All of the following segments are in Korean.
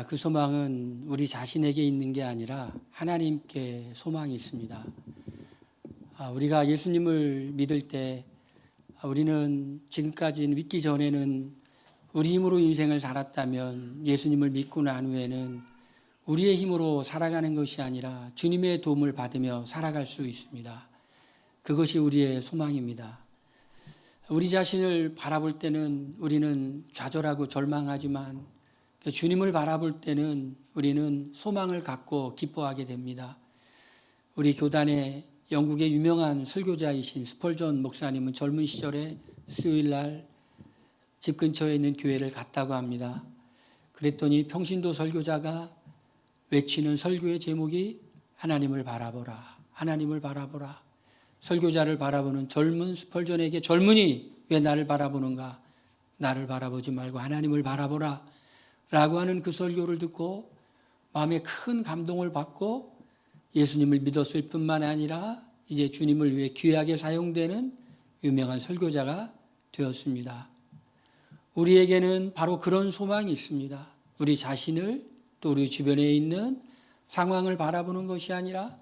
그 소망은 우리 자신에게 있는 게 아니라 하나님께 소망이 있습니다. 우리가 예수님을 믿을 때 우리는 지금까지 믿기 전에는 우리 힘으로 인생을 살았다면 예수님을 믿고 난 후에는 우리의 힘으로 살아가는 것이 아니라 주님의 도움을 받으며 살아갈 수 있습니다. 그것이 우리의 소망입니다. 우리 자신을 바라볼 때는 우리는 좌절하고 절망하지만 주님을 바라볼 때는 우리는 소망을 갖고 기뻐하게 됩니다. 우리 교단의 영국의 유명한 설교자이신 스펄전 목사님은 젊은 시절에 수요일 날 집 근처에 있는 교회를 갔다고 합니다. 그랬더니 평신도 설교자가 외치는 설교의 제목이 하나님을 바라보라, 하나님을 바라보라. 설교자를 바라보는 젊은 스펄전에게 젊은이 왜 나를 바라보는가? 나를 바라보지 말고 하나님을 바라보라 라고 하는 그 설교를 듣고 마음에 큰 감동을 받고 예수님을 믿었을 뿐만 아니라 이제 주님을 위해 귀하게 사용되는 유명한 설교자가 되었습니다. 우리에게는 바로 그런 소망이 있습니다. 우리 자신을 또 우리 주변에 있는 상황을 바라보는 것이 아니라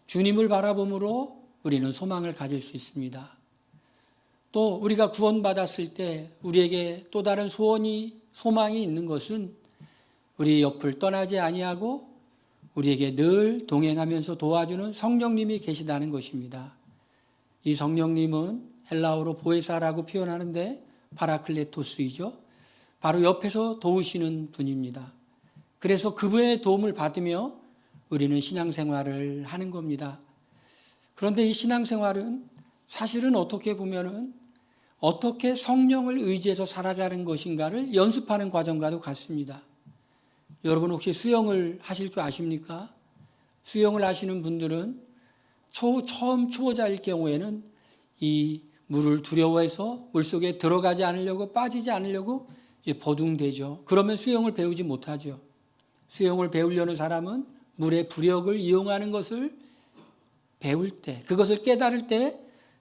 주님을 바라봄으로 우리는 소망을 가질 수 있습니다. 또 우리가 구원받았을 때 우리에게 또 다른 소망이 있는 것은 우리 옆을 떠나지 아니하고 우리에게 늘 동행하면서 도와주는 성령님이 계시다는 것입니다. 이 성령님은 헬라어로 보에사라고 표현하는데 파라클레토스이죠. 바로 옆에서 도우시는 분입니다. 그래서 그분의 도움을 받으며 우리는 신앙생활을 하는 겁니다. 그런데 이 신앙생활은 사실은 어떻게 보면은 어떻게 성령을 의지해서 살아가는 것인가를 연습하는 과정과도 같습니다. 여러분 혹시 수영을 하실 줄 아십니까? 수영을 하시는 분들은 처음 초보자일 경우에는 이 물을 두려워해서 물속에 들어가지 않으려고 빠지지 않으려고 버둥대죠. 그러면 수영을 배우지 못하죠. 수영을 배우려는 사람은 물의 부력을 이용하는 것을 배울 때, 그것을 깨달을 때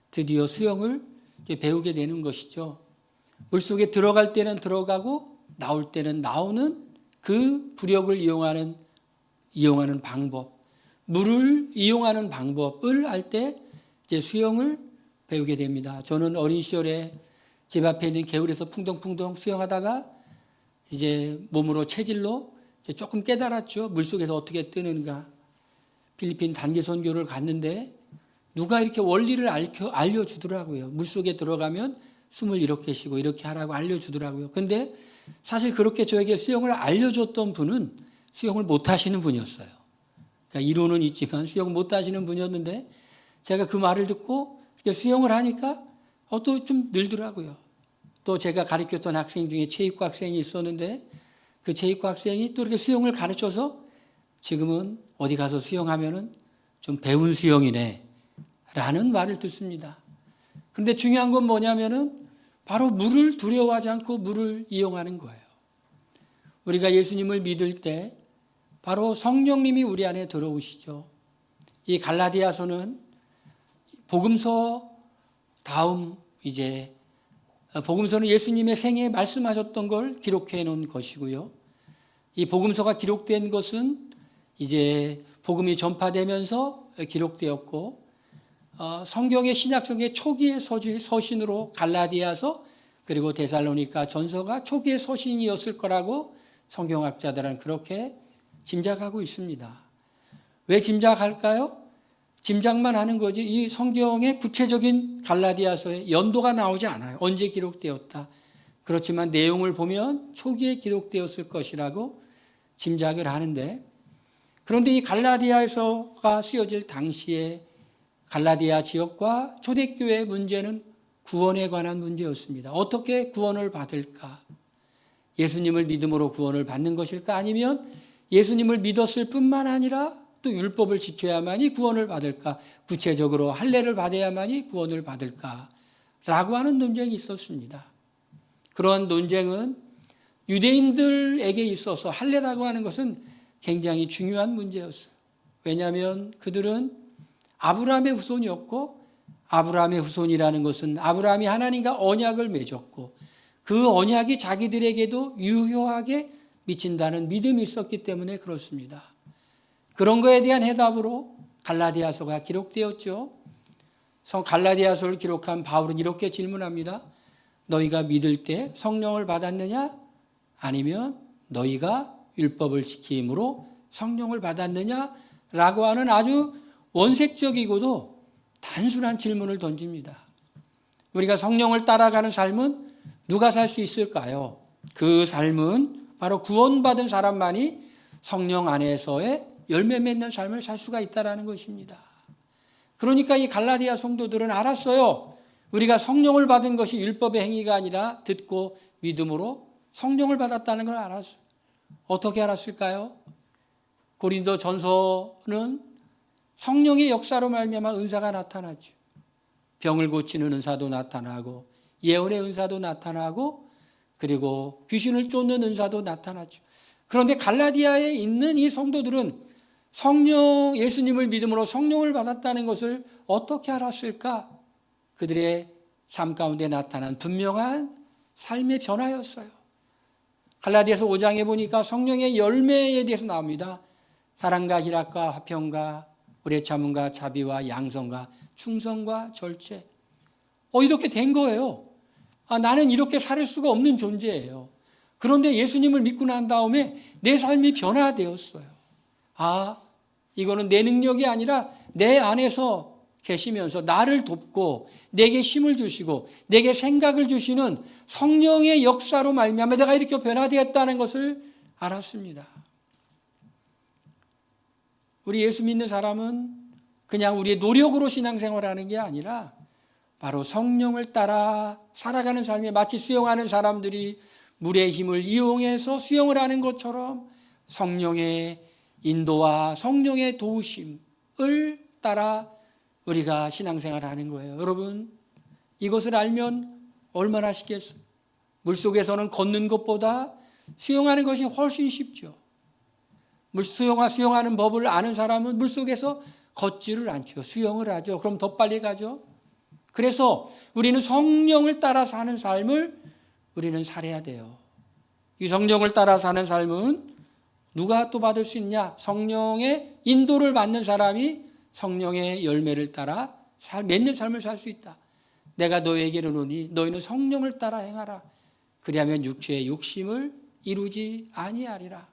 드디어 수영을 배우게 되는 것이죠. 물속에 들어갈 때는 들어가고 나올 때는 나오는 그 부력을 이용하는 방법, 물을 이용하는 방법을 할 때 이제 수영을 배우게 됩니다. 저는 어린 시절에 집 앞에 있는 개울에서 풍덩풍덩 수영하다가 이제 몸으로 체질로 이제 조금 깨달았죠. 물속에서 어떻게 뜨는가. 필리핀 단기 선교를 갔는데 누가 이렇게 원리를 알려주더라고요. 물속에 들어가면 숨을 이렇게 쉬고 이렇게 하라고 알려주더라고요. 근데 사실 그렇게 저에게 수영을 알려줬던 분은 수영을 못하시는 분이었어요. 그러니까 이론은 있지만 수영을 못하시는 분이었는데 제가 그 말을 듣고 수영을 하니까 또 좀 늘더라고요. 또 제가 가르쳤던 학생 중에 체육과 학생이 있었는데 그 체육과 학생이 또 이렇게 수영을 가르쳐서 지금은 어디 가서 수영하면은 좀 배운 수영이네 라는 말을 듣습니다. 그런데 중요한 건 뭐냐면은 바로 물을 두려워하지 않고 물을 이용하는 거예요. 우리가 예수님을 믿을 때 바로 성령님이 우리 안에 들어오시죠. 이 갈라디아서는 복음서 다음 이제 복음서는 예수님의 생애에 말씀하셨던 걸 기록해 놓은 것이고요. 이 복음서가 기록된 것은 이제 복음이 전파되면서 기록되었고 성경의 신약성의 초기의 서신으로 갈라디아서 그리고 데살로니가 전서가 초기의 서신이었을 거라고 성경학자들은 그렇게 짐작하고 있습니다. 왜 짐작할까요? 짐작만 하는 거지 이 성경의 구체적인 갈라디아서의 연도가 나오지 않아요. 언제 기록되었다. 그렇지만 내용을 보면 초기에 기록되었을 것이라고 짐작을 하는데 그런데 이 갈라디아서가 쓰여질 당시에 갈라디아 지역과 초대교회의 문제는 구원에 관한 문제였습니다. 어떻게 구원을 받을까? 예수님을 믿음으로 구원을 받는 것일까? 아니면 예수님을 믿었을 뿐만 아니라 또 율법을 지켜야만이 구원을 받을까? 구체적으로 할례를 받아야만이 구원을 받을까? 라고 하는 논쟁이 있었습니다. 그러한 논쟁은 유대인들에게 있어서 할례라고 하는 것은 굉장히 중요한 문제였어요. 왜냐하면 그들은 아브라함의 후손이었고 아브라함의 후손이라는 것은 아브라함이 하나님과 언약을 맺었고 그 언약이 자기들에게도 유효하게 미친다는 믿음이 있었기 때문에 그렇습니다. 그런 거에 대한 해답으로 갈라디아서가 기록되었죠. 갈라디아서를 기록한 바울은 이렇게 질문합니다. 너희가 믿을 때 성령을 받았느냐? 아니면 너희가 율법을 지킴으로 성령을 받았느냐? 라고 하는 아주 원색적이고도 단순한 질문을 던집니다. 우리가 성령을 따라가는 삶은 누가 살 수 있을까요? 그 삶은 바로 구원받은 사람만이 성령 안에서의 열매 맺는 삶을 살 수가 있다는 것입니다. 그러니까 이 갈라디아 성도들은 알았어요. 우리가 성령을 받은 것이 율법의 행위가 아니라 듣고 믿음으로 성령을 받았다는 걸 알았어요. 어떻게 알았을까요? 고린도 전서는 성령의 역사로 말미암아 은사가 나타나죠. 병을 고치는 은사도 나타나고 예언의 은사도 나타나고 그리고 귀신을 쫓는 은사도 나타나죠. 그런데 갈라디아에 있는 이 성도들은 예수님을 믿음으로 성령을 받았다는 것을 어떻게 알았을까? 그들의 삶 가운데 나타난 분명한 삶의 변화였어요. 갈라디아서 5장에 보니까 성령의 열매에 대해서 나옵니다. 사랑과 희락과 화평과 오래 참음과 자비와 양성과 충성과 절제. 이렇게 된 거예요. 나는 이렇게 살 수가 없는 존재예요. 그런데 예수님을 믿고 난 다음에 내 삶이 변화되었어요. 이거는 내 능력이 아니라 내 안에서 계시면서 나를 돕고 내게 힘을 주시고 내게 생각을 주시는 성령의 역사로 말미암아 내가 이렇게 변화되었다는 것을 알았습니다. 우리 예수 믿는 사람은 그냥 우리의 노력으로 신앙생활하는 게 아니라 바로 성령을 따라 살아가는 삶에 마치 수영하는 사람들이 물의 힘을 이용해서 수영을 하는 것처럼 성령의 인도와 성령의 도우심을 따라 우리가 신앙생활을 하는 거예요. 여러분, 이것을 알면 얼마나 쉽겠어요? 물속에서는 걷는 것보다 수영하는 것이 훨씬 쉽죠. 수영하는 법을 아는 사람은 물속에서 걷지를 않죠. 수영을 하죠. 그럼 더 빨리 가죠. 그래서 우리는 성령을 따라 사는 삶을 우리는 살아야 돼요. 이 성령을 따라 사는 삶은 누가 또 받을 수 있냐? 성령의 인도를 받는 사람이 성령의 열매를 따라 맺는 삶을 살 수 있다. 내가 너에게 이르노니 너희는 성령을 따라 행하라. 그리하면 육체의 욕심을 이루지 아니하리라.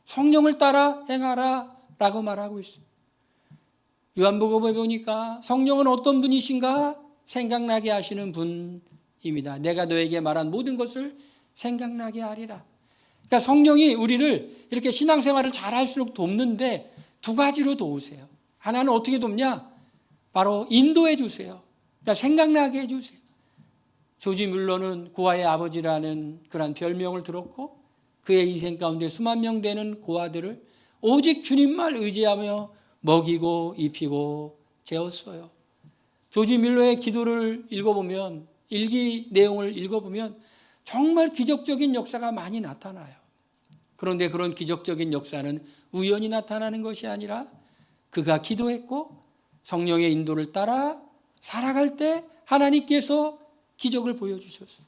성령을 따라 행하라 라고 말하고 있습니다. 요한복음에 보니까 성령은 어떤 분이신가 생각나게 하시는 분입니다. 내가 너에게 말한 모든 것을 생각나게 하리라. 그러니까 성령이 우리를 이렇게 신앙생활을 잘할수록 돕는데 두 가지로 도우세요. 하나는 어떻게 돕냐? 바로 인도해 주세요. 그러니까 생각나게 해 주세요. 조지 뮬러는 고아의 아버지라는 그런 별명을 들었고 그의 인생 가운데 수만 명 되는 고아들을 오직 주님만 의지하며 먹이고 입히고 재웠어요. 조지 뮬러의 기도를 읽어보면 일기 내용을 읽어보면 정말 기적적인 역사가 많이 나타나요. 그런데 그런 기적적인 역사는 우연히 나타나는 것이 아니라 그가 기도했고 성령의 인도를 따라 살아갈 때 하나님께서 기적을 보여주셨어요.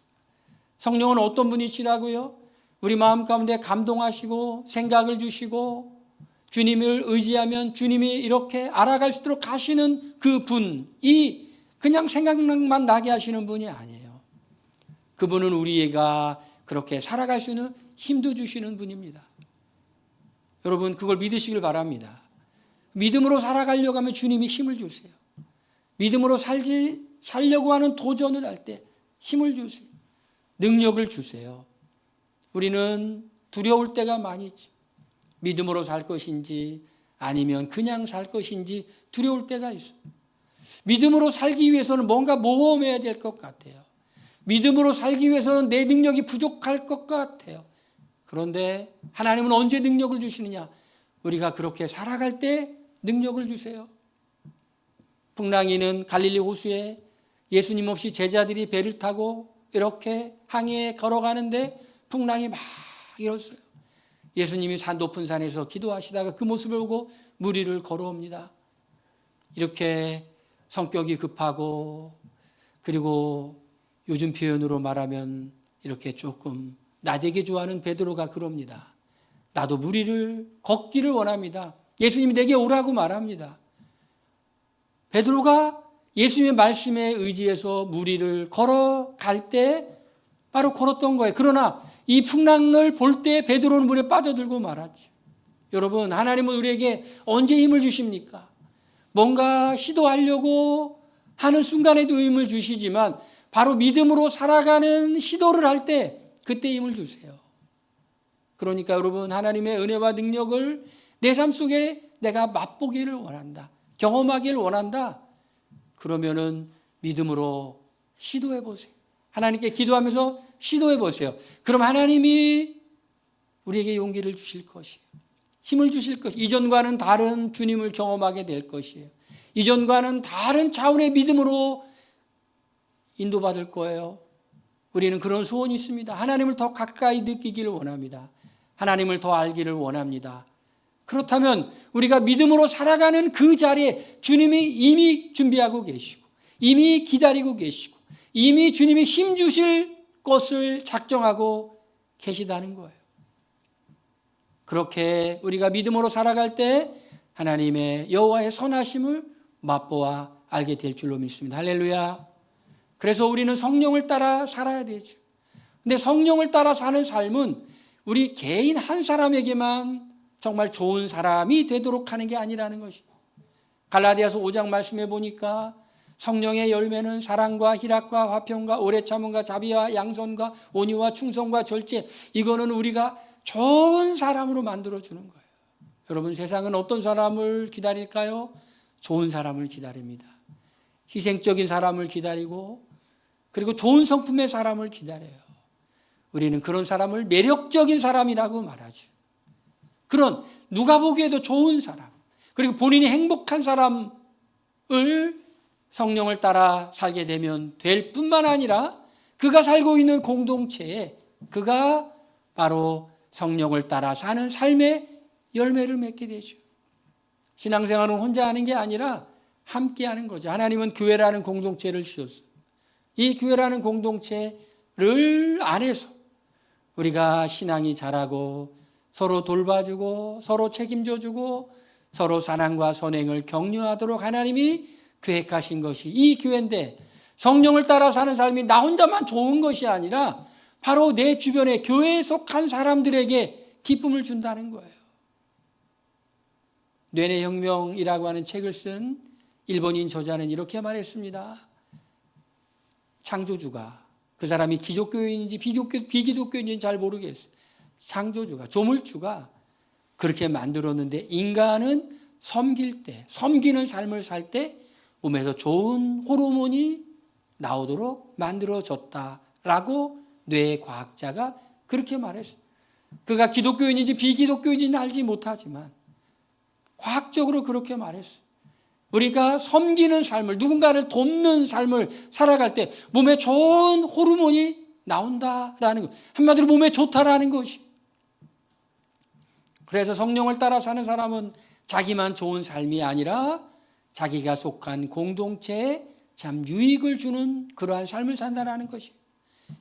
성령은 어떤 분이시라고요? 우리 마음 가운데 감동하시고 생각을 주시고 주님을 의지하면 주님이 이렇게 알아갈 수 있도록 가시는 그 분이 그냥 생각만 나게 하시는 분이 아니에요. 그분은 우리가 그렇게 살아갈 수 있는 힘도 주시는 분입니다. 여러분 그걸 믿으시길 바랍니다. 믿음으로 살아가려고 하면 주님이 힘을 주세요. 믿음으로 살려고 하는 도전을 할 때 힘을 주세요. 능력을 주세요. 우리는 두려울 때가 많이 있죠. 믿음으로 살 것인지 아니면 그냥 살 것인지 두려울 때가 있어요. 믿음으로 살기 위해서는 뭔가 모험해야 될 것 같아요. 믿음으로 살기 위해서는 내 능력이 부족할 것 같아요. 그런데 하나님은 언제 능력을 주시느냐? 우리가 그렇게 살아갈 때 능력을 주세요. 풍랑이는 갈릴리 호수에 예수님 없이 제자들이 배를 타고 이렇게 항해에 걸어가는데 풍랑이 막 일었어요. 예수님이 높은 산에서 기도하시다가 그 모습을 보고 물 위를 걸어옵니다. 이렇게 성격이 급하고 그리고 요즘 표현으로 말하면 이렇게 조금 나대게 좋아하는 베드로가 그럽니다. 나도 무리를 걷기를 원합니다. 예수님이 내게 오라고 말합니다. 베드로가 예수님의 말씀에 의지해서 무리를 걸어갈 때 바로 걸었던 거예요. 그러나 이 풍랑을 볼 때 베드로는 물에 빠져들고 말았죠. 여러분, 하나님은 우리에게 언제 힘을 주십니까? 뭔가 시도하려고 하는 순간에도 힘을 주시지만 바로 믿음으로 살아가는 시도를 할 때 그때 힘을 주세요. 그러니까 여러분, 하나님의 은혜와 능력을 내 삶 속에 내가 맛보기를 원한다. 경험하기를 원한다. 그러면은 믿음으로 시도해 보세요. 하나님께 기도하면서 시도해 보세요. 그럼 하나님이 우리에게 용기를 주실 것이에요. 힘을 주실 것이에요. 이전과는 다른 주님을 경험하게 될 것이에요. 이전과는 다른 차원의 믿음으로 인도받을 거예요. 우리는 그런 소원이 있습니다. 하나님을 더 가까이 느끼기를 원합니다. 하나님을 더 알기를 원합니다. 그렇다면 우리가 믿음으로 살아가는 그 자리에 주님이 이미 준비하고 계시고 이미 기다리고 계시고 이미 주님이 힘 주실 것을 작정하고 계시다는 거예요. 그렇게 우리가 믿음으로 살아갈 때 하나님의 여호와의 선하심을 맛보아 알게 될 줄로 믿습니다. 할렐루야. 그래서 우리는 성령을 따라 살아야 되죠. 근데 성령을 따라 사는 삶은 우리 개인 한 사람에게만 정말 좋은 사람이 되도록 하는 게 아니라는 것입니다. 갈라디아서 5장 말씀해 보니까 성령의 열매는 사랑과 희락과 화평과 오래 참음과 자비와 양선과 온유와 충성과 절제, 이거는 우리가 좋은 사람으로 만들어주는 거예요. 여러분, 세상은 어떤 사람을 기다릴까요? 좋은 사람을 기다립니다. 희생적인 사람을 기다리고 그리고 좋은 성품의 사람을 기다려요. 우리는 그런 사람을 매력적인 사람이라고 말하죠. 그런 누가 보기에도 좋은 사람, 그리고 본인이 행복한 사람을 성령을 따라 살게 되면 될 뿐만 아니라 그가 살고 있는 공동체에 그가 바로 성령을 따라 사는 삶의 열매를 맺게 되죠. 신앙생활은 혼자 하는 게 아니라 함께 하는 거죠. 하나님은 교회라는 공동체를 주셨어요. 이 교회라는 공동체를 안에서 우리가 신앙이 자라고 서로 돌봐주고 서로 책임져주고 서로 사랑과 선행을 격려하도록 하나님이 계획하신 것이 이 교회인데, 성령을 따라 사는 삶이 나 혼자만 좋은 것이 아니라 바로 내 주변에 교회에 속한 사람들에게 기쁨을 준다는 거예요. 뇌내혁명이라고 하는 책을 쓴 일본인 저자는 이렇게 말했습니다. 창조주가, 그 사람이 기독교인인지 비기독교인인지 잘 모르겠어요. 창조주가, 조물주가 그렇게 만들었는데 인간은 섬길 때, 섬기는 삶을 살 때 몸에서 좋은 호르몬이 나오도록 만들어졌다라고 뇌과학자가 그렇게 말했어요. 그가 기독교인인지 비기독교인인지 알지 못하지만 과학적으로 그렇게 말했어요. 우리가 섬기는 삶을, 누군가를 돕는 삶을 살아갈 때 몸에 좋은 호르몬이 나온다라는 것, 한마디로 몸에 좋다라는 것이. 그래서 성령을 따라 사는 사람은 자기만 좋은 삶이 아니라 자기가 속한 공동체에 참 유익을 주는 그러한 삶을 산다는 것이.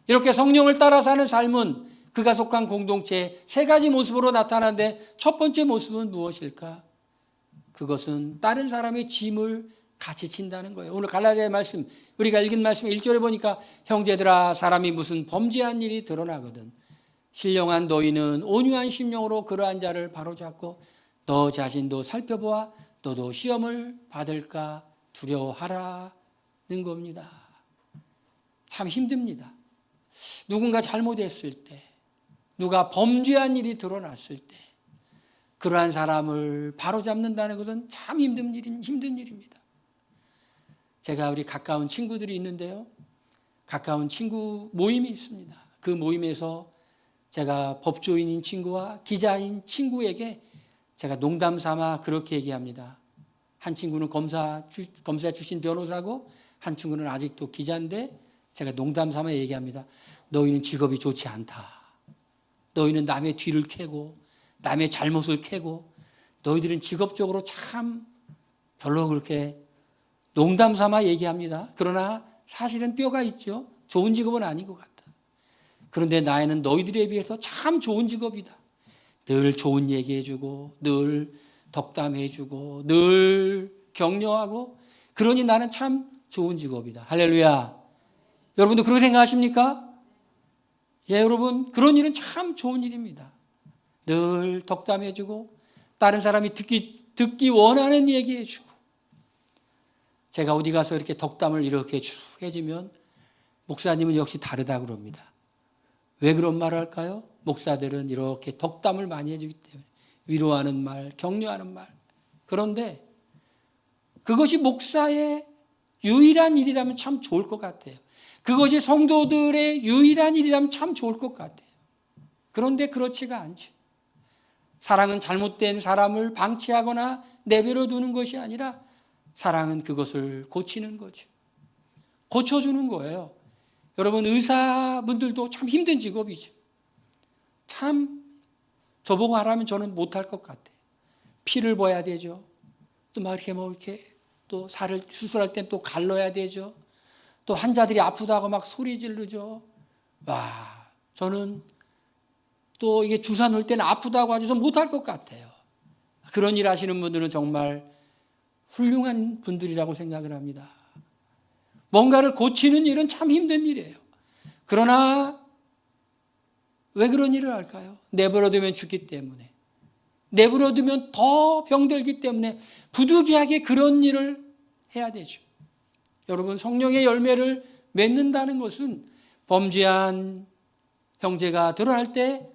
이렇게 성령을 따라 사는 삶은 그가 속한 공동체의 세 가지 모습으로 나타나는데, 첫 번째 모습은 무엇일까? 그것은 다른 사람의 짐을 같이 진다는 거예요. 오늘 갈라디아의 말씀, 우리가 읽은 말씀 1절에 보니까 형제들아, 사람이 무슨 범죄한 일이 드러나거든 신령한 너희는 온유한 심령으로 그러한 자를 바로잡고 너 자신도 살펴보아 너도 시험을 받을까 두려워하라는 겁니다. 참 힘듭니다. 누군가 잘못했을 때, 누가 범죄한 일이 드러났을 때 그러한 사람을 바로잡는다는 것은 참 힘든 일입니다. 제가 우리 가까운 친구들이 있는데요, 가까운 친구 모임이 있습니다. 그 모임에서 제가 법조인인 친구와 기자인 친구에게 제가 농담 삼아 그렇게 얘기합니다. 한 친구는 검사 출신 변호사고 한 친구는 아직도 기자인데 제가 농담 삼아 얘기합니다. 너희는 직업이 좋지 않다. 너희는 남의 뒤를 캐고 남의 잘못을 캐고 너희들은 직업적으로 참 별로 그렇게, 농담 삼아 얘기합니다. 그러나 사실은 뼈가 있죠. 좋은 직업은 아닌 것 같다. 그런데 나에는 너희들에 비해서 참 좋은 직업이다. 늘 좋은 얘기해주고 늘 덕담해주고 늘 격려하고, 그러니 나는 참 좋은 직업이다. 할렐루야. 여러분도 그렇게 생각하십니까? 예, 여러분, 그런 일은 참 좋은 일입니다. 늘 덕담해주고 다른 사람이 듣기 원하는 얘기해주고. 제가 어디 가서 이렇게 덕담을 이렇게 쭉 해주면 목사님은 역시 다르다 그럽니다. 왜 그런 말을 할까요? 목사들은 이렇게 덕담을 많이 해주기 때문에, 위로하는 말, 격려하는 말. 그런데 그것이 목사의 유일한 일이라면 참 좋을 것 같아요. 그것이 성도들의 유일한 일이라면 참 좋을 것 같아요. 그런데 그렇지가 않죠. 사랑은 잘못된 사람을 방치하거나 내버려 두는 것이 아니라 사랑은 그것을 고치는 거죠. 고쳐주는 거예요. 여러분, 의사분들도 참 힘든 직업이죠. 참 저보고 하라면 저는 못할 것 같아요. 피를 봐야 되죠. 또 막 이렇게 또 살을 수술할 땐 또 갈라야 되죠. 또 환자들이 아프다고 막 소리 지르죠. 와, 저는 또 이게 주사 놓을 때는 아프다고 하셔서 못할 것 같아요. 그런 일 하시는 분들은 정말 훌륭한 분들이라고 생각을 합니다. 뭔가를 고치는 일은 참 힘든 일이에요. 그러나 왜 그런 일을 할까요? 내버려두면 죽기 때문에, 내버려두면 더 병들기 때문에 부득이하게 그런 일을 해야 되죠. 여러분, 성령의 열매를 맺는다는 것은 범죄한 형제가 드러날 때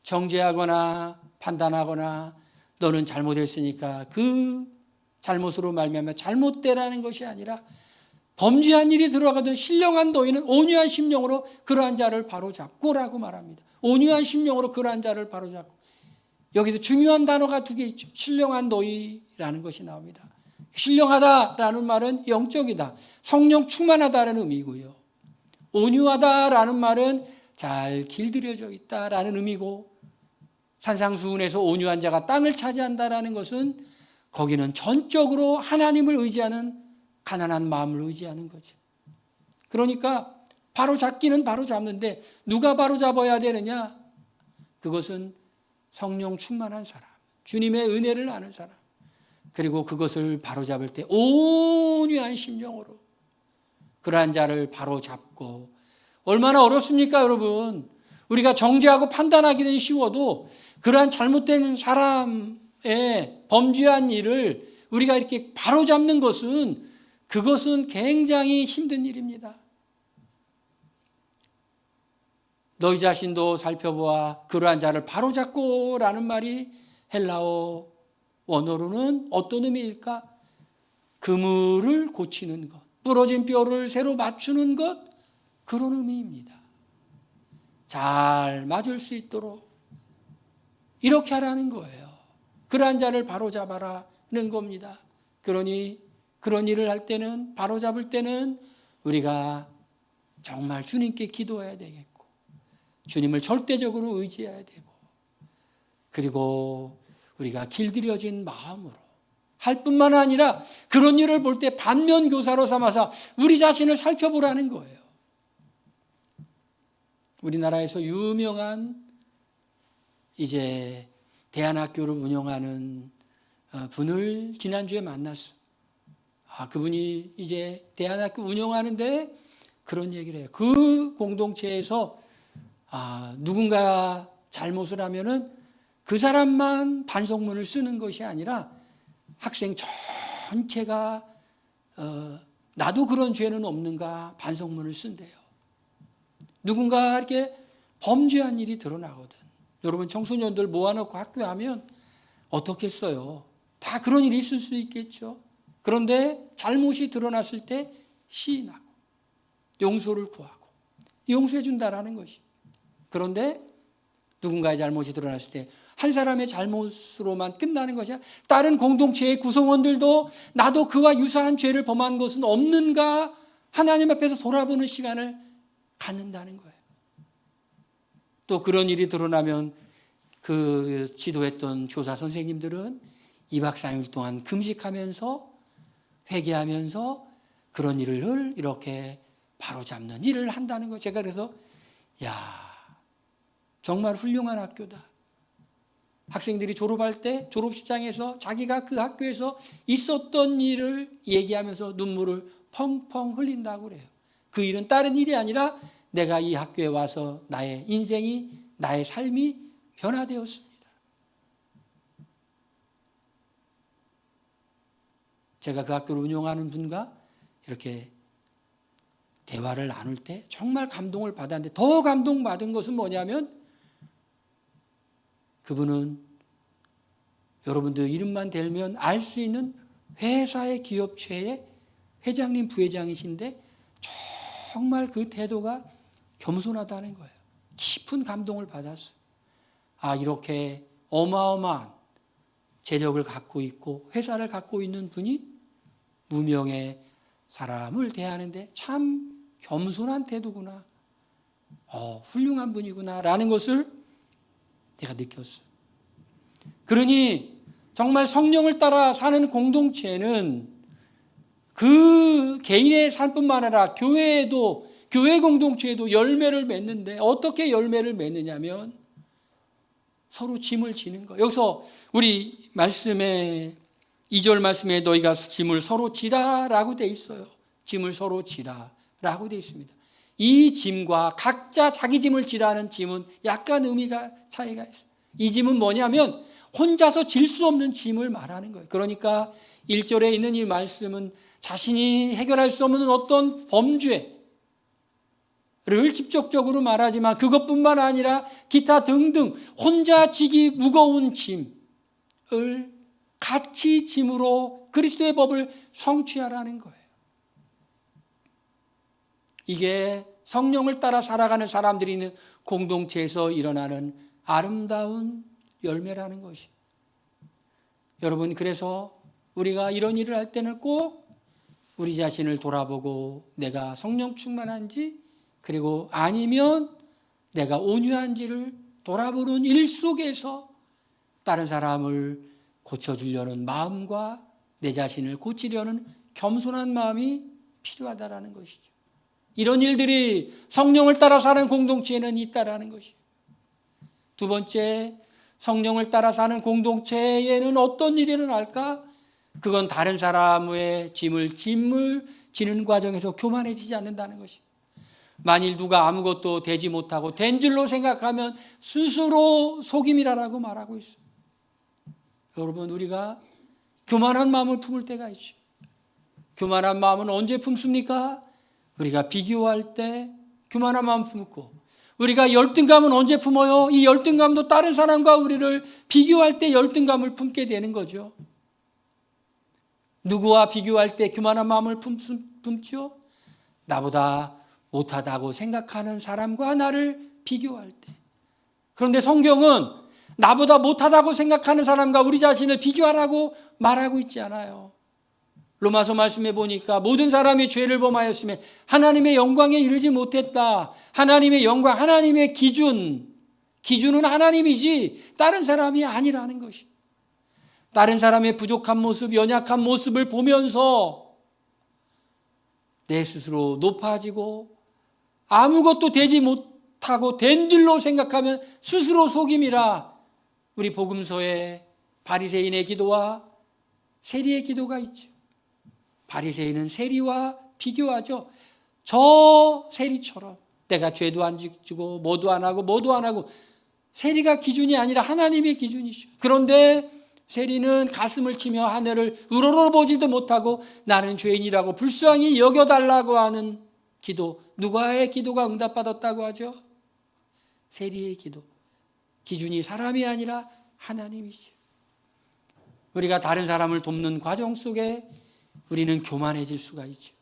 정죄하거나 판단하거나 너는 잘못했으니까 그 잘못으로 말미암아 잘못되라는 것이 아니라, 범죄한 일이 들어가던 신령한 노인은 온유한 심령으로 그러한 자를 바로잡고라고 말합니다. 온유한 심령으로 그러한 자를 바로잡고. 여기서 중요한 단어가 두 개 있죠. 신령한 노인이라는 것이 나옵니다. 신령하다라는 말은 영적이다, 성령 충만하다라는 의미고요. 온유하다라는 말은 잘 길들여져 있다라는 의미고, 산상수훈에서 온유한 자가 땅을 차지한다라는 것은 거기는 전적으로 하나님을 의지하는 가난한 마음을 의지하는 거죠. 그러니까 바로 잡기는 바로 잡는데 누가 바로 잡아야 되느냐? 그것은 성령 충만한 사람, 주님의 은혜를 아는 사람, 그리고 그것을 바로 잡을 때 온유한 심령으로 그러한 자를 바로 잡고. 얼마나 어렵습니까, 여러분? 우리가 정죄하고 판단하기는 쉬워도 그러한 잘못된 사람의 범죄한 일을 우리가 이렇게 바로 잡는 것은, 그것은 굉장히 힘든 일입니다. 너희 자신도 살펴보아 그러한 자를 바로잡고 라는 말이 헬라어 원어로는 어떤 의미일까? 그물을 고치는 것, 부러진 뼈를 새로 맞추는 것, 그런 의미입니다. 잘 맞을 수 있도록 이렇게 하라는 거예요. 그러한 자를 바로잡아라는 겁니다. 그러니 그런 일을 할 때는, 바로잡을 때는 우리가 정말 주님께 기도해야 되겠고, 주님을 절대적으로 의지해야 되고, 그리고 우리가 길들여진 마음으로 할 뿐만 아니라 그런 일을 볼 때 반면교사로 삼아서 우리 자신을 살펴보라는 거예요. 우리나라에서 유명한 이제 대안학교를 운영하는 분을 지난주에 만났어요. 그분이 이제 대안학교 운영하는데 그런 얘기를 해요. 그 공동체에서 누군가 잘못을 하면은 그 사람만 반성문을 쓰는 것이 아니라 학생 전체가 나도 그런 죄는 없는가 반성문을 쓴대요. 누군가 이렇게 범죄한 일이 드러나거든. 여러분, 청소년들 모아놓고 학교하면 어떻겠어요? 다 그런 일이 있을 수 있겠죠. 그런데 잘못이 드러났을 때 시인하고 용서를 구하고 용서해 준다라는 것이. 그런데 누군가의 잘못이 드러났을 때 한 사람의 잘못으로만 끝나는 것이 아니라 다른 공동체의 구성원들도 나도 그와 유사한 죄를 범한 것은 없는가 하나님 앞에서 돌아보는 시간을 갖는다는 거예요. 또 그런 일이 드러나면 그 지도했던 교사 선생님들은 2박 3일 동안 금식하면서 회개하면서 그런 일을 이렇게 바로잡는 일을 한다는 거예요. 제가 그래서 정말 훌륭한 학교다. 학생들이 졸업할 때 졸업식장에서 자기가 그 학교에서 있었던 일을 얘기하면서 눈물을 펑펑 흘린다고 그래요. 그 일은 다른 일이 아니라 내가 이 학교에 와서 나의 인생이, 나의 삶이 변화되었습니다. 제가 그 학교를 운영하는 분과 이렇게 대화를 나눌 때 정말 감동을 받았는데, 더 감동받은 것은 뭐냐면 그분은 여러분들 이름만 대면 알 수 있는 회사의 기업체의 회장님, 부회장이신데 정말 그 태도가 겸손하다는 거예요. 깊은 감동을 받았어요. 아, 이렇게 어마어마한 재력을 갖고 있고 회사를 갖고 있는 분이 무명의 사람을 대하는데 참 겸손한 태도구나. 훌륭한 분이구나 라는 것을 내가 느꼈어요. 그러니 정말 성령을 따라 사는 공동체는 그 개인의 삶뿐만 아니라 교회에도, 교회 공동체에도 열매를 맺는데, 어떻게 열매를 맺느냐면 서로 짐을 지는 거예요. 여기서 우리 말씀에 2절 말씀에 너희가 짐을 서로 지라라고 돼 있어요. 짐을 서로 지라라고 돼 있습니다. 이 짐과 각자 자기 짐을 지라는 짐은 약간 의미가 차이가 있어요. 이 짐은 뭐냐면 혼자서 질 수 없는 짐을 말하는 거예요. 그러니까 1절에 있는 이 말씀은 자신이 해결할 수 없는 어떤 범죄를 직접적으로 말하지만 그것뿐만 아니라 기타 등등 혼자 지기 무거운 짐을 같이 짐으로 그리스도의 법을 성취하라는 거예요. 이게 성령을 따라 살아가는 사람들이 있는 공동체에서 일어나는 아름다운 열매라는 것이. 여러분, 그래서 우리가 이런 일을 할 때는 꼭 우리 자신을 돌아보고 내가 성령 충만한지, 그리고 아니면 내가 온유한지를 돌아보는 일 속에서 다른 사람을 고쳐주려는 마음과 내 자신을 고치려는 겸손한 마음이 필요하다라는 것이죠. 이런 일들이 성령을 따라 사는 공동체에는 있다라는 것이죠. 두 번째, 성령을 따라 사는 공동체에는 어떤 일이 일어날까? 그건 다른 사람의 짐을 지는 과정에서 교만해지지 않는다는 것이죠. 만일 누가 아무것도 되지 못하고 된 줄로 생각하면 스스로 속임이라고 말하고 있어요. 여러분, 우리가 교만한 마음을 품을 때가 있죠. 교만한 마음은 언제 품습니까? 우리가 비교할 때 교만한 마음 품고, 우리가 열등감은 언제 품어요? 이 열등감도 다른 사람과 우리를 비교할 때 열등감을 품게 되는 거죠. 누구와 비교할 때 교만한 마음을 품죠? 나보다 못하다고 생각하는 사람과 나를 비교할 때. 그런데 성경은 나보다 못하다고 생각하는 사람과 우리 자신을 비교하라고 말하고 있지 않아요. 로마서 말씀해 보니까 모든 사람이 죄를 범하였으며 하나님의 영광에 이르지 못했다. 하나님의 영광, 하나님의 기준은 하나님이지 다른 사람이 아니라는 것이. 다른 사람의 부족한 모습, 연약한 모습을 보면서 내 스스로 높아지고 아무것도 되지 못하고 된 줄로 생각하면 스스로 속임이라. 우리 복음서에 바리새인의 기도와 세리의 기도가 있죠. 바리새인은 세리와 비교하죠. 저 세리처럼 내가 죄도 안 지고 뭐도 안 하고 세리가 기준이 아니라 하나님의 기준이죠. 그런데 세리는 가슴을 치며 하늘을 우러러보지도 못하고 나는 죄인이라고 불쌍히 여겨달라고 하는 기도. 누가의 기도가 응답받았다고 하죠? 세리의 기도. 기준이 사람이 아니라 하나님이죠. 우리가 다른 사람을 돕는 과정 속에 우리는 교만해질 수가 있죠.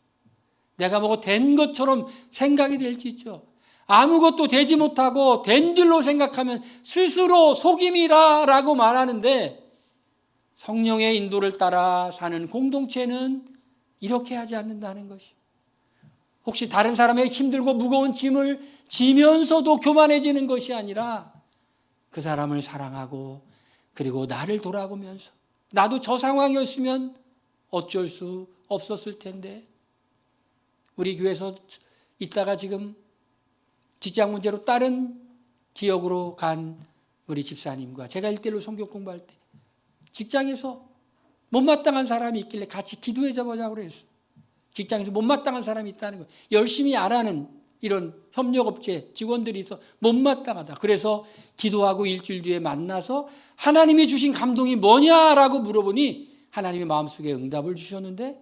내가 뭐가 된 것처럼 생각이 될 수 있죠. 아무것도 되지 못하고 된 줄로 생각하면 스스로 속임이라고 말하는데, 성령의 인도를 따라 사는 공동체는 이렇게 하지 않는다는 것이. 혹시 다른 사람의 힘들고 무거운 짐을 지면서도 교만해지는 것이 아니라 그 사람을 사랑하고, 그리고 나를 돌아보면서 나도 저 상황이었으면 어쩔 수 없었을 텐데, 우리 교회에서 있다가 지금 직장 문제로 다른 지역으로 간 우리 집사님과 제가 일대일로 성경 공부할 때 직장에서 못마땅한 사람이 있길래 같이 기도해 보자고 그랬어요. 직장에서 못마땅한 사람이 있다는 거예요. 열심히 안 하는 이런 협력업체 직원들이 있어 못마땅하다. 그래서 기도하고 일주일 뒤에 만나서 하나님이 주신 감동이 뭐냐라고 물어보니 하나님이 마음속에 응답을 주셨는데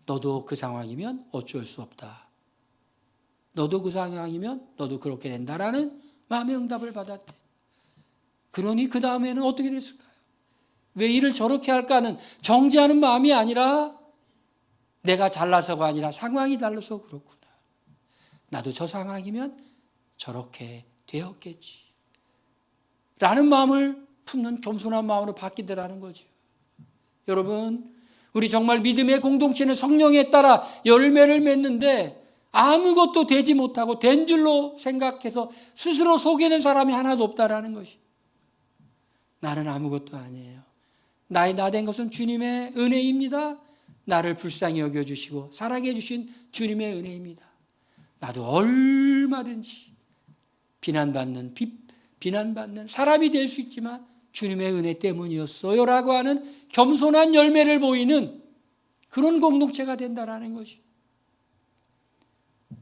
너도 그 상황이면 어쩔 수 없다. 너도 그 상황이면 너도 그렇게 된다라는 마음의 응답을 받았대. 그러니 그 다음에는 어떻게 됐을까요? 왜 일을 저렇게 할까는 정죄하는 마음이 아니라 내가 잘나서가 아니라 상황이 달라서 그렇구나. 나도 저 상황이면 저렇게 되었겠지. 라는 마음을 품는 겸손한 마음으로 바뀌더라는 거죠. 여러분, 우리 정말 믿음의 공동체는 성령에 따라 열매를 맺는데 아무것도 되지 못하고 된 줄로 생각해서 스스로 속이는 사람이 하나도 없다라는 것이. 나는 아무것도 아니에요. 나의 나 된 것은 주님의 은혜입니다. 나를 불쌍히 여겨주시고 사랑해 주신 주님의 은혜입니다. 나도 얼마든지 비난받는 사람이 될 수 있지만 주님의 은혜 때문이었어요 라고 하는 겸손한 열매를 보이는 그런 공동체가 된다는 것이.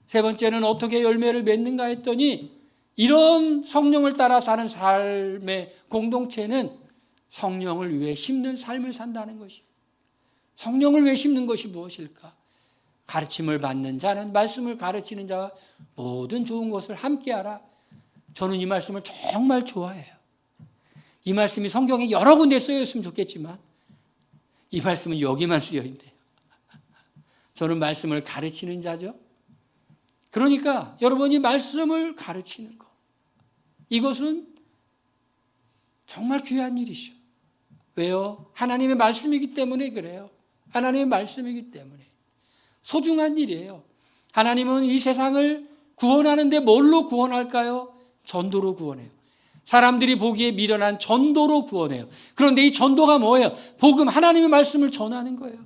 세 번째는 어떻게 열매를 맺는가 했더니 이런 성령을 따라 사는 삶의 공동체는 성령을 위해 심는 삶을 산다는 것이. 성령을 위해 심는 것이 무엇일까? 가르침을 받는 자는 말씀을 가르치는 자와 모든 좋은 것을 함께하라. 저는 이 말씀을 정말 좋아해요. 이 말씀이 성경에 여러 군데 쓰여있으면 좋겠지만 이 말씀은 여기만 쓰여있네요. 저는 말씀을 가르치는 자죠. 그러니까 여러분이 말씀을 가르치는 것, 이것은 정말 귀한 일이죠. 왜요? 하나님의 말씀이기 때문에 그래요. 하나님의 말씀이기 때문에 소중한 일이에요. 하나님은 이 세상을 구원하는데 뭘로 구원할까요? 전도로 구원해요. 사람들이 보기에 미련한 전도로 구원해요. 그런데 이 전도가 뭐예요? 복음, 하나님의 말씀을 전하는 거예요.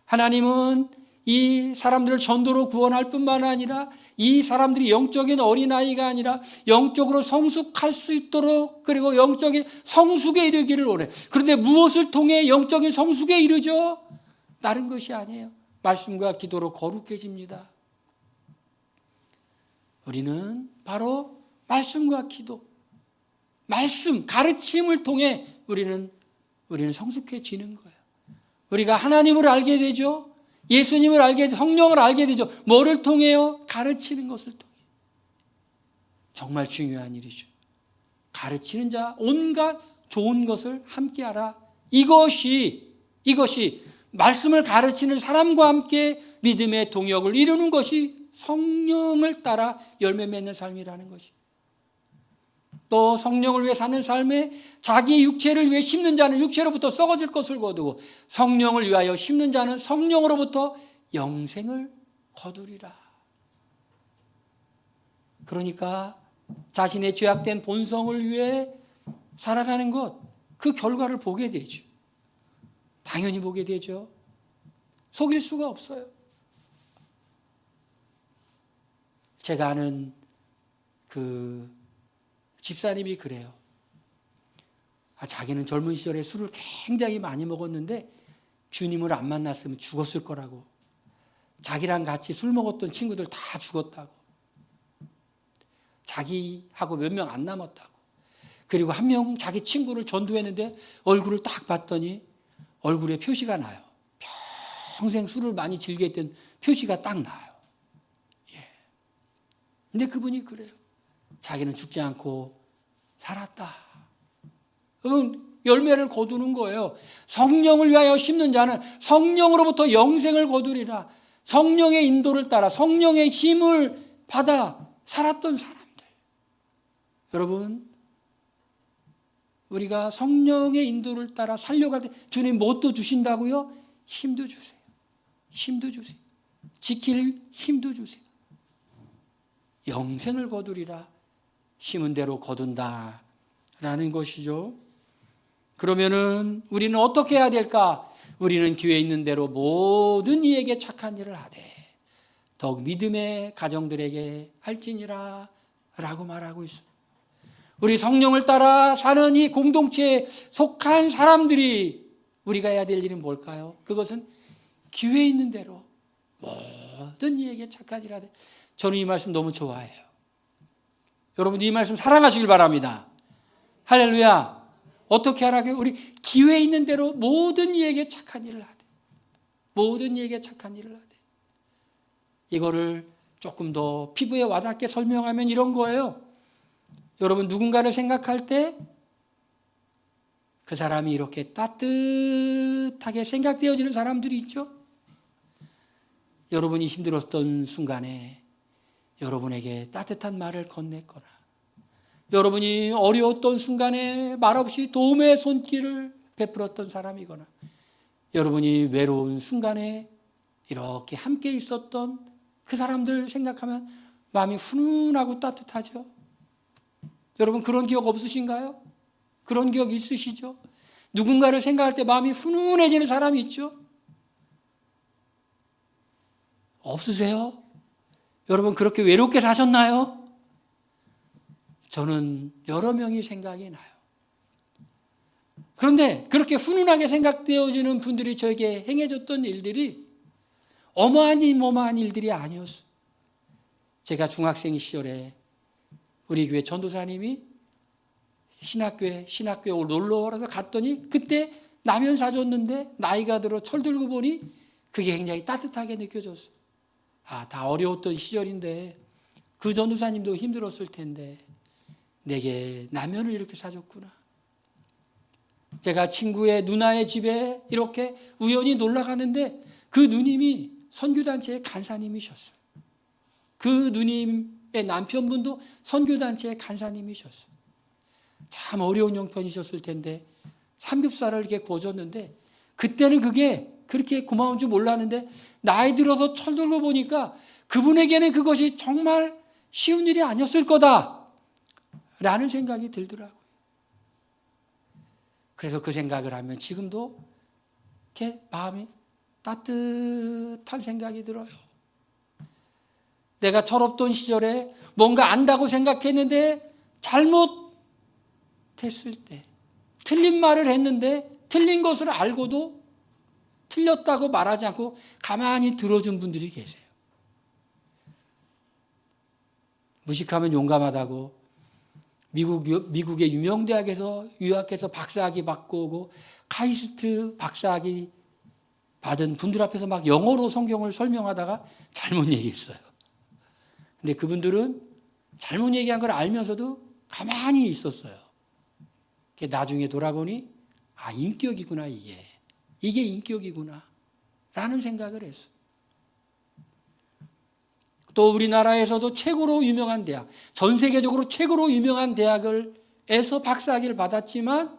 하나님은 이 사람들을 전도로 구원할 뿐만 아니라 이 사람들이 영적인 어린아이가 아니라 영적으로 성숙할 수 있도록, 그리고 영적인 성숙에 이르기를 원해요. 그런데 무엇을 통해 영적인 성숙에 이르죠? 다른 것이 아니에요. 말씀과 기도로 거룩해집니다. 우리는 바로 말씀과 기도, 말씀, 가르침을 통해 우리는 성숙해지는 거예요. 우리가 하나님을 알게 되죠. 예수님을 알게 되죠. 성령을 알게 되죠. 뭐를 통해요? 가르치는 것을 통해. 정말 중요한 일이죠. 가르치는 자, 온갖 좋은 것을 함께하라. 이것이 말씀을 가르치는 사람과 함께 믿음의 동역을 이루는 것이 성령을 따라 열매 맺는 삶이라는 것이. 또 성령을 위해 사는 삶에 자기 육체를 위해 심는 자는 육체로부터 썩어질 것을 거두고 성령을 위하여 심는 자는 성령으로부터 영생을 거두리라. 그러니까 자신의 죄악된 본성을 위해 살아가는 것, 그 결과를 보게 되죠. 당연히 보게 되죠. 속일 수가 없어요. 제가 아는 그 집사님이 그래요. 자기는 젊은 시절에 술을 굉장히 많이 먹었는데 주님을 안 만났으면 죽었을 거라고. 자기랑 같이 술 먹었던 친구들 다 죽었다고. 자기하고 몇 명 안 남았다고. 그리고 한 명 자기 친구를 전도했는데 얼굴을 딱 봤더니 얼굴에 표시가 나요. 평생 술을 많이 즐겼던 표시가 딱 나요. 근데 그분이 그래요. 자기는 죽지 않고 살았다. 열매를 거두는 거예요. 성령을 위하여 심는 자는 성령으로부터 영생을 거두리라. 성령의 인도를 따라 성령의 힘을 받아 살았던 사람들. 여러분, 우리가 성령의 인도를 따라 살려갈 때 주님 뭣도 주신다고요? 힘도 주세요. 힘도 주세요. 지킬 힘도 주세요. 영생을 거두리라. 심은 대로 거둔다라는 것이죠. 그러면은 우리는 어떻게 해야 될까? 우리는 기회 있는 대로 모든 이에게 착한 일을 하되 더욱 믿음의 가정들에게 할지니라 라고 말하고 있습니다. 우리 성령을 따라 사는 이 공동체에 속한 사람들이 우리가 해야 될 일은 뭘까요? 그것은 기회 있는 대로 모든 이에게 착한 일 하되. 저는 이 말씀 너무 좋아해요. 여러분 이 말씀 사랑하시길 바랍니다. 할렐루야. 어떻게 하라고요? 우리 기회 있는 대로 모든 이에게 착한 일을 하되. 모든 이에게 착한 일을 하되. 이거를 조금 더 피부에 와닿게 설명하면 이런 거예요. 여러분 누군가를 생각할 때 그 사람이 이렇게 따뜻하게 생각되어지는 사람들이 있죠. 여러분이 힘들었던 순간에 여러분에게 따뜻한 말을 건넸거나, 여러분이 어려웠던 순간에 말없이 도움의 손길을 베풀었던 사람이거나, 여러분이 외로운 순간에 이렇게 함께 있었던 그 사람들 생각하면 마음이 훈훈하고 따뜻하죠. 여러분 그런 기억 없으신가요? 그런 기억 있으시죠? 누군가를 생각할 때 마음이 훈훈해지는 사람이 있죠? 없으세요? 여러분 그렇게 외롭게 사셨나요? 저는 여러 명이 생각이 나요. 그런데 그렇게 훈훈하게 생각되어지는 분들이 저에게 행해줬던 일들이 어마어마한 일들이 아니었어요. 제가 중학생 시절에 우리 교회 전도사님이 신학교에 놀러 오라서 갔더니 그때 라면 사줬는데 나이가 들어 철들고 보니 그게 굉장히 따뜻하게 느껴졌어요. 다 어려웠던 시절인데 그 전도사님도 힘들었을 텐데 내게 라면을 이렇게 사줬구나. 제가 친구의 누나의 집에 이렇게 우연히 놀러 가는데 그 누님이 선교단체의 간사님이셨어요. 그 누님의 남편분도 선교단체의 간사님이셨어요. 참 어려운 형편이셨을 텐데 삼겹살을 이렇게 구워줬는데 그때는 그게 그렇게 고마운 줄 몰랐는데 나이 들어서 철들고 보니까 그분에게는 그것이 정말 쉬운 일이 아니었을 거다라는 생각이 들더라고요. 그래서 그 생각을 하면 지금도 이렇게 마음이 따뜻한 생각이 들어요. 내가 철없던 시절에 뭔가 안다고 생각했는데 잘못했을 때, 틀린 말을 했는데 틀린 것을 알고도 틀렸다고 말하지 않고 가만히 들어준 분들이 계세요. 무식하면 용감하다고 미국의 유명 대학에서 유학해서 박사학위 받고 오고 카이스트 박사학위 받은 분들 앞에서 막 영어로 성경을 설명하다가 잘못 얘기했어요. 근데 그분들은 잘못 얘기한 걸 알면서도 가만히 있었어요. 나중에 돌아보니 인격이구나 이게 인격이구나 라는 생각을 했어요. 또 우리나라에서도 최고로 유명한 대학, 전 세계적으로 최고로 유명한 대학에서 박사학위를 받았지만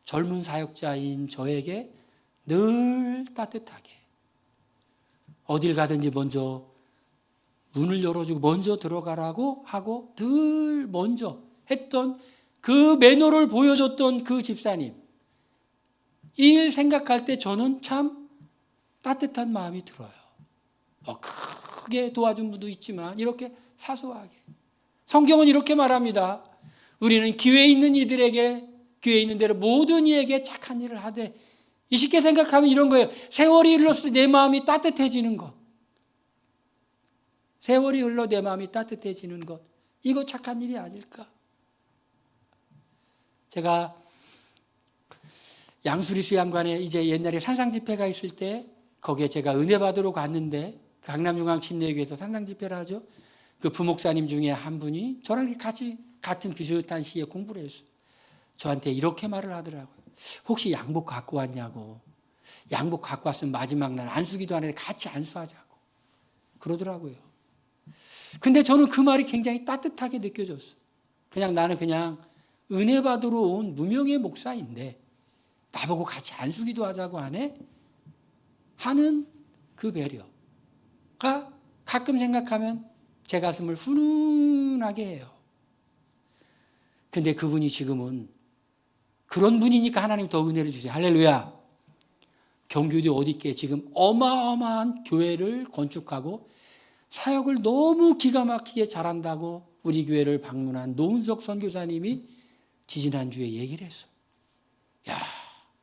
젊은 사역자인 저에게 늘 따뜻하게 어딜 가든지 먼저 문을 열어주고 먼저 들어가라고 하고 늘 먼저 했던 그 매너를 보여줬던 그 집사님, 이 일 생각할 때 저는 참 따뜻한 마음이 들어요. 크게 도와준 분도 있지만 이렇게 사소하게. 성경은 이렇게 말합니다. 우리는 기회 있는 이들에게, 기회 있는 대로 모든 이에게 착한 일을 하되, 이 쉽게 생각하면 이런 거예요. 세월이 흘렀을 때 내 마음이 따뜻해지는 것. 세월이 흘러 내 마음이 따뜻해지는 것. 이거 착한 일이 아닐까? 제가 양수리 수양관에 이제 옛날에 산상 집회가 있을 때 거기에 제가 은혜 받으러 갔는데 강남중앙 침례교회에서 산상 집회를 하죠. 그 부목사님 중에 한 분이 저랑 같이 같은 비슷한 시에 공부를 했어요. 저한테 이렇게 말을 하더라고요. 혹시 양복 갖고 왔냐고. 양복 갖고 왔으면 마지막 날 안수기도 하는데 같이 안수하자고 그러더라고요. 근데 저는 그 말이 굉장히 따뜻하게 느껴졌어요. 나는 그냥 은혜 받으러 온 무명의 목사인데 나보고 같이 안수기도 하자고 하네? 하는 그 배려가 가끔 생각하면 제 가슴을 훈훈하게 해요. 근데 그분이 지금은 그런 분이니까 하나님 더 은혜를 주세요. 할렐루야. 경기도에 어디 있게 지금 어마어마한 교회를 건축하고 사역을 너무 기가 막히게 잘한다고 우리 교회를 방문한 노은석 선교사님이 지지난주에 얘기를 했어. 야,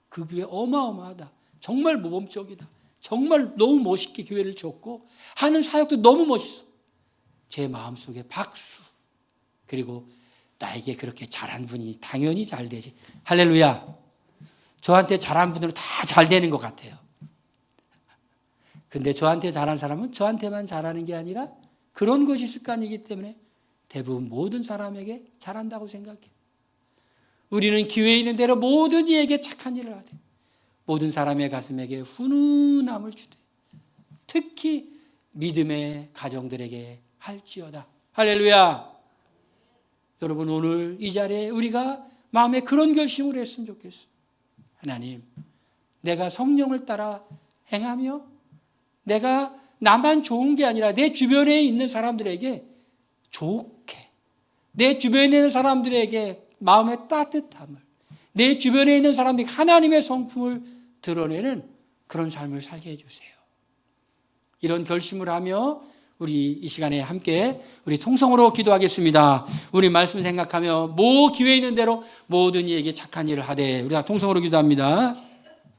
그 교회 어마어마하다. 정말 모범적이다. 정말 너무 멋있게 교회를 줬고 하는 사역도 너무 멋있어. 제 마음속에 박수. 그리고 나에게 그렇게 잘한 분이 당연히 잘 되지. 할렐루야. 저한테 잘한 분들은 다 잘 되는 것 같아요. 근데 저한테 잘한 사람은 저한테만 잘하는 게 아니라 그런 것이 습관이기 때문에 대부분 모든 사람에게 잘한다고 생각해요. 우리는 기회에 있는 대로 모든 이에게 착한 일을 하되 모든 사람의 가슴에게 훈훈함을 주되 특히 믿음의 가정들에게 할지어다. 할렐루야. 여러분 오늘 이 자리에 우리가 마음에 그런 결심을 했으면 좋겠어요. 하나님, 내가 성령을 따라 행하며 내가 나만 좋은 게 아니라 내 주변에 있는 사람들에게 좋게, 내 주변에 있는 사람들에게 마음의 따뜻함을, 내 주변에 있는 사람들이 하나님의 성품을 드러내는 그런 삶을 살게 해주세요. 이런 결심을 하며 우리 이 시간에 함께 우리 통성으로 기도하겠습니다. 우리 말씀 생각하며 기회 있는 대로 모든 이에게 착한 일을 하되 우리가 통성으로 기도합니다.